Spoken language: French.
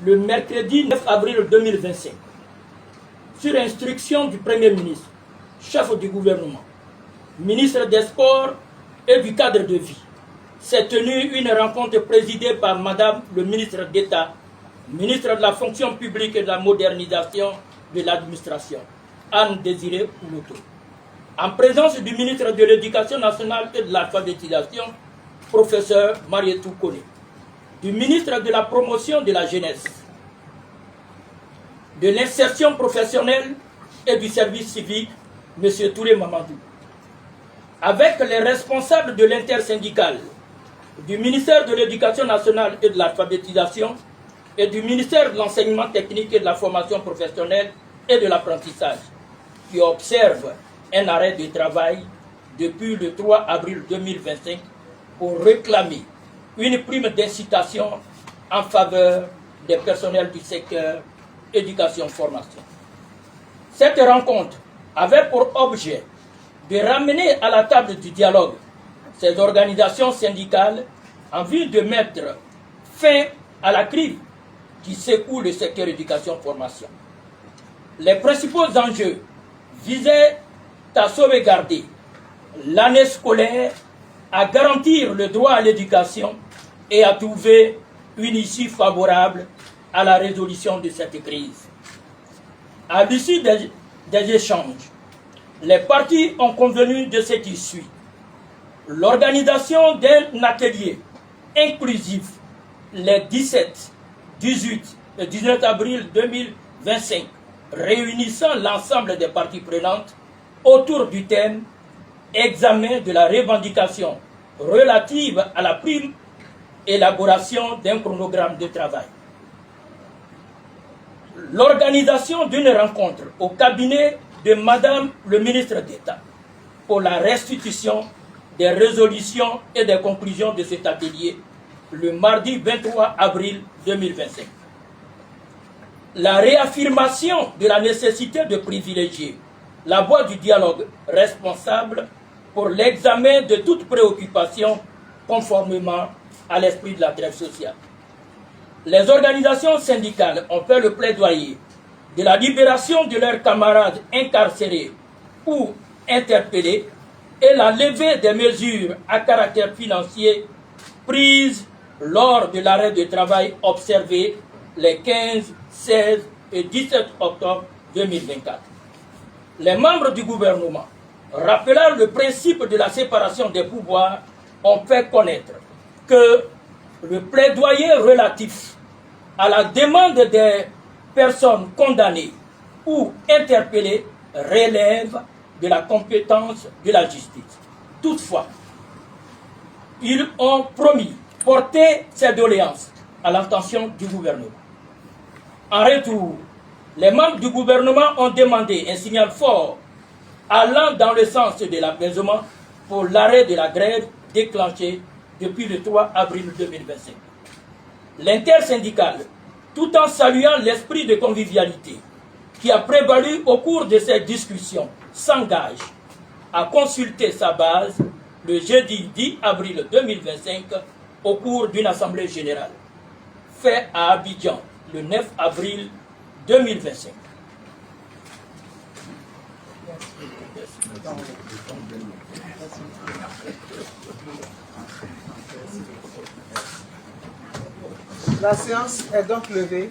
le mercredi 9 avril 2025, sur instruction du Premier ministre, chef du gouvernement, ministre des Sports et du cadre de vie, s'est tenue une rencontre présidée par Madame le ministre d'État, ministre de la fonction publique et de la modernisation de l'administration, Anne Désiré Pouloto, en présence du ministre de l'Éducation nationale et de l'alphabétisation, professeur Marietou Kone, du ministre de la promotion de la jeunesse, de l'insertion professionnelle et du service civique, M. Touré Mamadou, avec les responsables de l'intersyndicale, du ministère de l'Éducation nationale et de l'alphabétisation et du ministère de l'enseignement technique et de la formation professionnelle et de l'apprentissage, qui observent un arrêt de travail depuis le 3 avril 2025 pour réclamer une prime d'incitation en faveur des personnels du secteur éducation-formation. Cette rencontre avait pour objet de ramener à la table du dialogue ces organisations syndicales en vue de mettre fin à la crise qui secoue le secteur éducation-formation. Les principaux enjeux visaient à sauvegarder l'année scolaire, à garantir le droit à l'éducation et à trouver une issue favorable à la résolution de cette crise. À l'issue des échanges, les parties ont convenu de cette issue. L'organisation d'un atelier inclusif les 17, 18 et 19 avril 2025, réunissant l'ensemble des parties prenantes autour du thème « Examen de la revendication relative à la prime, élaboration d'un chronogramme de travail ». L'organisation d'une rencontre au cabinet de Madame le ministre d'État pour la restitution des résolutions et des conclusions de cet atelier le mardi 23 avril 2025. La réaffirmation de la nécessité de privilégier la voie du dialogue responsable pour l'examen de toute préoccupation conformément à l'esprit de la trêve sociale. Les organisations syndicales ont fait le plaidoyer de la libération de leurs camarades incarcérés ou interpellés et la levée des mesures à caractère financier prises lors de l'arrêt de travail observé les 15, 16 et 17 octobre 2024. Les membres du gouvernement, rappelant le principe de la séparation des pouvoirs, ont fait connaître que le plaidoyer relatif à la demande des personnes condamnées ou interpellées relève de la compétence de la justice. Toutefois, ils ont promis porter ces doléances à l'attention du gouvernement. En retour, les membres du gouvernement ont demandé un signal fort allant dans le sens de l'apaisement pour l'arrêt de la grève déclenchée depuis le 3 avril 2025. L'intersyndicale, tout en saluant l'esprit de convivialité qui a prévalu au cours de ces discussions, s'engage à consulter sa base le jeudi 10 avril 2025 au cours d'une assemblée générale, fait à Abidjan le 9 avril 2025. La séance est donc levée.